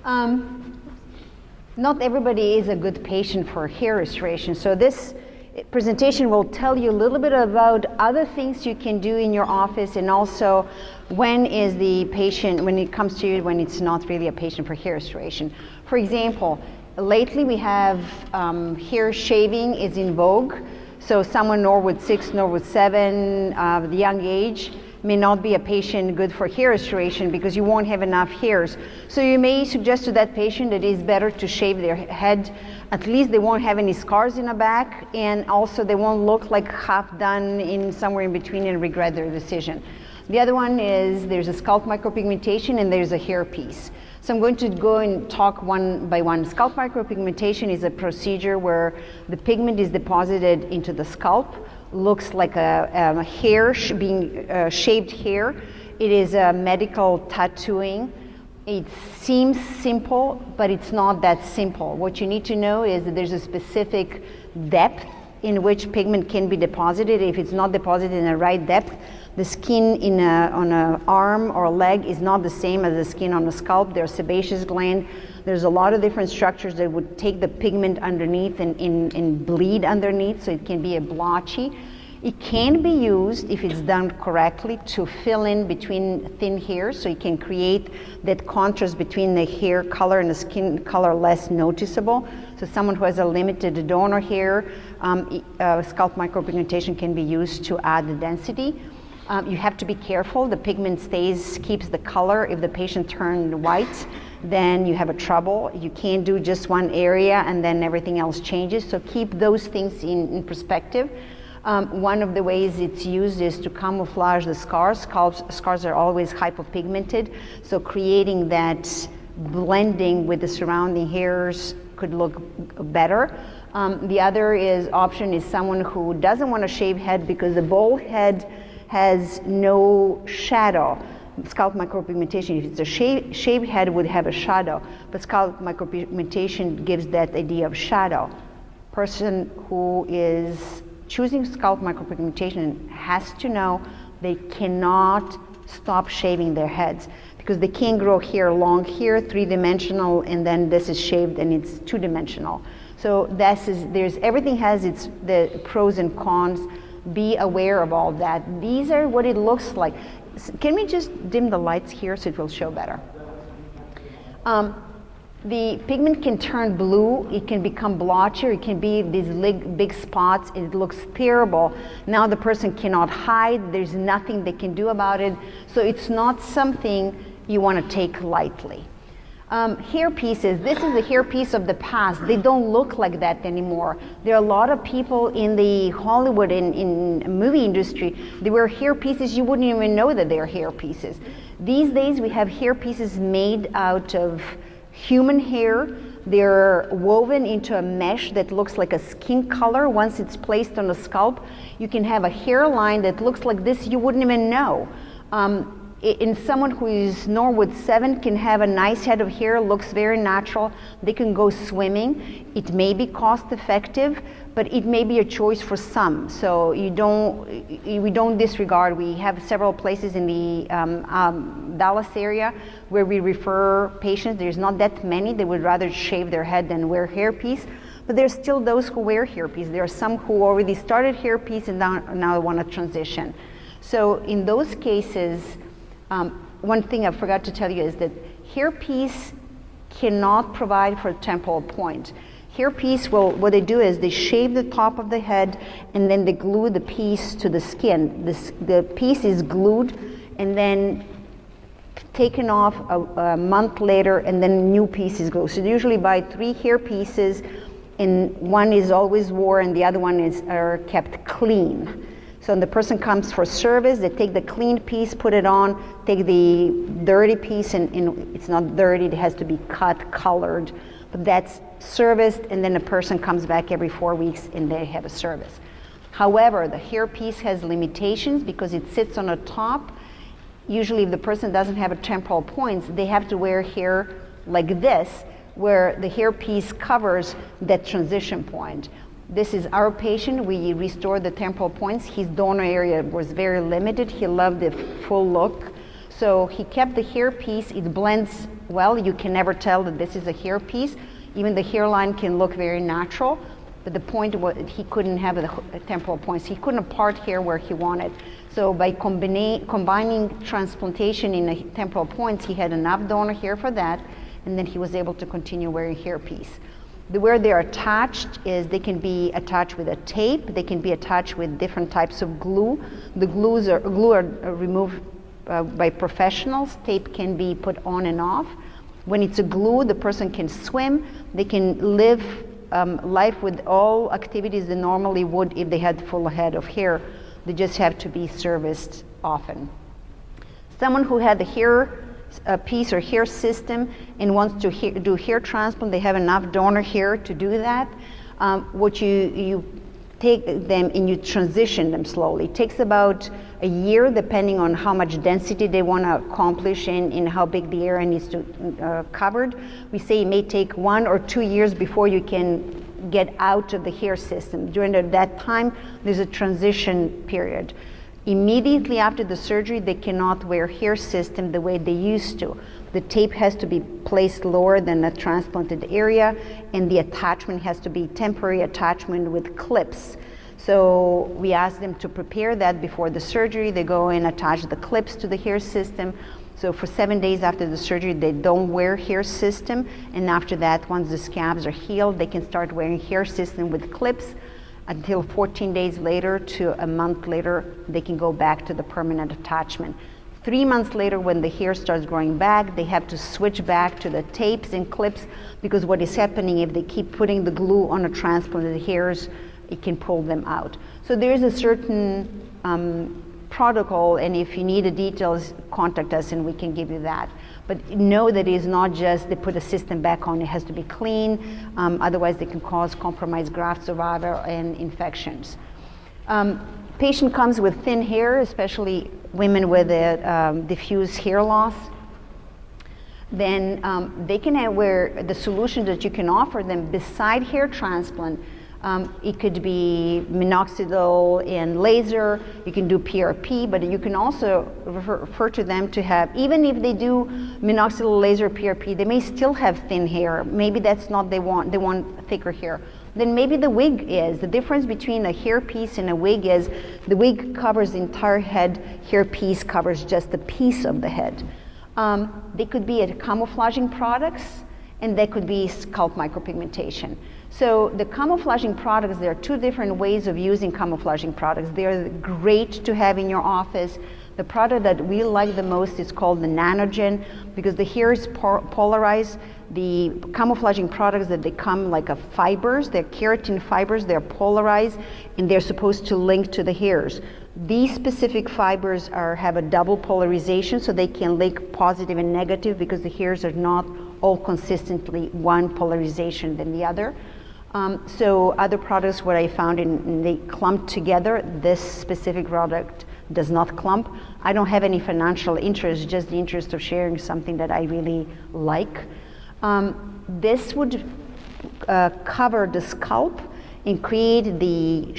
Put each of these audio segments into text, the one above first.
Not everybody is a good patient for hair restoration. So this presentation will tell you a little bit about other things you can do in your office, and also when is the patient, when it comes to you, when it's not really a patient for hair restoration. For example, lately we have hair shaving is in vogue. So someone Norwood 6, Norwood 7, the young age, may not be a patient good for hair restoration because you won't have enough hairs. So you may suggest to that patient that it is better to shave their head. At least they won't have any scars in the back, and also they won't look like half done in somewhere in between and regret their decision. The other one is there's a scalp micropigmentation and there's a hairpiece. So I'm going to go and talk one by one. Scalp micropigmentation is a procedure where the pigment is deposited into the scalp, looks like a hair being shaved hair. It is a medical tattooing. It seems simple, but it's not that simple. What you need to know is that there's a specific depth in which pigment can be deposited. If it's not deposited in the right depth, the skin on an arm or a leg is not the same as the skin on the scalp. There's sebaceous gland. There's a lot of different structures that would take the pigment underneath and bleed underneath, so it can be a blotchy. It can be used, if it's done correctly, to fill in between thin hairs, so it can create that contrast between the hair color and the skin color less noticeable. So someone who has a limited donor hair, scalp micropigmentation can be used to add the density. You have to be careful. The pigment keeps the color. If the patient turned white, then you have a trouble. You can't do just one area and then everything else changes. So keep those things in perspective. One of the ways it's used is to camouflage the scars. Scars are always hypopigmented, so creating that blending with the surrounding hairs could look better. The other option is someone who doesn't want to shave head because the bald head has no shadow. Scalp micropigmentation, if it's a shaved head, would have a shadow, but scalp micropigmentation gives that idea of shadow. Person who is choosing scalp micropigmentation has to know they cannot stop shaving their heads, because they can't grow hair, long hair, 3-dimensional, and then this is shaved and it's 2-dimensional. So everything has the pros and cons. Be aware of all that. These are what it looks like. Can we just dim the lights here so it will show better? The pigment can turn blue, it can become blotchy, it can be these big spots, it looks terrible. Now the person cannot hide, there's nothing they can do about it, so it's not something you want to take lightly. Hair pieces, this is the hair piece of the past. They don't look like that anymore. There are a lot of people in the Hollywood, in movie industry, they wear hair pieces, you wouldn't even know that they're hair pieces. These days we have hair pieces made out of human hair. They're woven into a mesh that looks like a skin color. Once it's placed on the scalp, you can have a hairline that looks like this, you wouldn't even know. In someone who is Norwood 7 can have a nice head of hair, looks very natural, they can go swimming. It may be cost effective, but it may be a choice for some. So we don't disregard. We have several places in the Dallas area where we refer patients. There's not that many. They would rather shave their head than wear hairpiece. But there's still those who wear hairpiece. There are some who already started hairpiece and now want to transition. So in those cases, one thing I forgot to tell you is that hairpiece cannot provide for a temporal point. Hairpiece, what they do is they shave the top of the head and then they glue the piece to the skin. The piece is glued and then taken off a month later, and then a new piece is glued. So you usually buy 3 hair pieces, and one is always worn and the other one are kept clean. So when the person comes for service, they take the clean piece, put it on, take the dirty piece, and it's not dirty, it has to be cut, colored, but that's serviced, and then the person comes back every 4 weeks and they have a service. However, the hair piece has limitations because it sits on the top. Usually if the person doesn't have a temporal points, they have to wear hair like this, where the hair piece covers that transition point. This is our patient. We restored the temporal points. His donor area was very limited. He loved the full look. So he kept the hair piece. It blends well, you can never tell that this is a hairpiece. Even the hairline can look very natural, but the point was he couldn't have the temporal points. He couldn't part hair where he wanted. So by combining transplantation in the temporal points, he had enough donor hair for that, and then he was able to continue wearing hairpiece. Where they're attached is they can be attached with a tape, they can be attached with different types of glue. The glue are removed by professionals. Tape can be put on and off. When it's a glue, the person can swim, they can live life with all activities they normally would if they had full head of hair. They just have to be serviced often. Someone who had the hair piece or hair system and wants to do hair transplant, they have enough donor hair to do that. What you take them and you transition them slowly. It takes about a year depending on how much density they want to accomplish and how big the area needs to covered. We say it may take 1 or 2 years before you can get out of the hair system. During that time, there's a transition period. Immediately after the surgery, they cannot wear hair system the way they used to. The tape has to be placed lower than the transplanted area, and the attachment has to be temporary attachment with clips. So we ask them to prepare that before the surgery. They go and attach the clips to the hair system. So for 7 days after the surgery, they don't wear hair system, and after that, once the scabs are healed, they can start wearing hair system with clips. Until 14 days later to a month later, they can go back to the permanent attachment. 3 months later, when the hair starts growing back, they have to switch back to the tapes and clips, because what is happening if they keep putting the glue on a transplanted hairs, it can pull them out. So there is a certain protocol, and if you need the details, contact us and we can give you that. But know that it is not just they put a system back on, it has to be clean, otherwise they can cause compromised graft survival and infections. Patient comes with thin hair, especially women with diffuse hair loss. Then they can wear the solution that you can offer them beside hair transplant. It could be minoxidil and laser, you can do PRP, but you can also refer to them to have, even if they do minoxidil, laser, PRP, they may still have thin hair. Maybe that's not they want thicker hair. Then maybe the wig is. The difference between a hairpiece and a wig is the wig covers the entire head, hairpiece covers just a piece of the head. They could be camouflaging products, and they could be scalp micropigmentation. So the camouflaging products, there are 2 different ways of using camouflaging products. They're great to have in your office. The product that we like the most is called the nanogen, because the hair is polarized. The camouflaging products that they come like a fibers, they're keratin fibers, they're polarized, and they're supposed to link to the hairs. These specific fibers have a double polarization, so they can link positive and negative, because the hairs are not all consistently one polarization than the other. So other products, what I found, they clump together. This specific product does not clump. I don't have any financial interest, just the interest of sharing something that I really like. This would cover the scalp and create the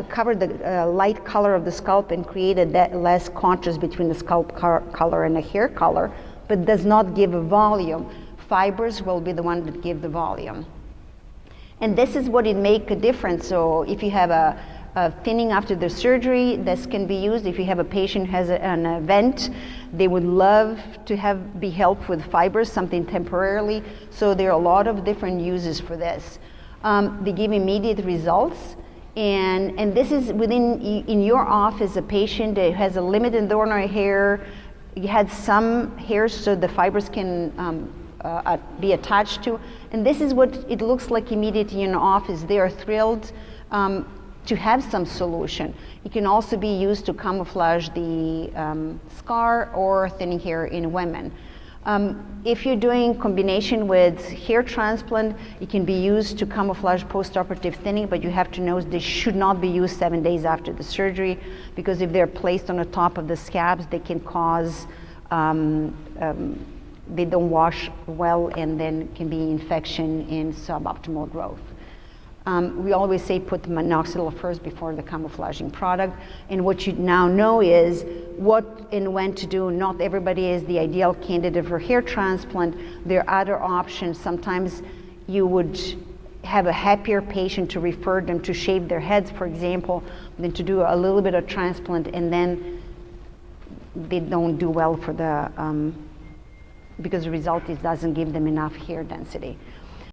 cover the light color of the scalp and create a less contrast between the scalp color and the hair color, but does not give a volume. Fibers will be the one that give the volume. And this is what it make a difference. So if you have a thinning after the surgery, this can be used. If you have a patient who has an event, they would love to be helped with fibers, something temporarily. So there are a lot of different uses for this. They give immediate results. And this is in your office, a patient that has a limited donor hair, you had some hairs so the fibers can be attached to, and this is what it looks like immediately in the office. They are thrilled to have some solution. It can also be used to camouflage the scar or thinning hair in women. If you're doing combination with hair transplant, it can be used to camouflage post-operative thinning, but you have to know they should not be used 7 days after the surgery, because if they're placed on the top of the scabs, they can cause they don't wash well, and then can be infection and suboptimal growth. We always say put the minoxidil first before the camouflaging product. And what you now know is what and when to do. Not everybody is the ideal candidate for hair transplant. There are other options. Sometimes you would have a happier patient to refer them to shave their heads, for example, than to do a little bit of transplant, and then they don't do well for the, because the result is doesn't give them enough hair density.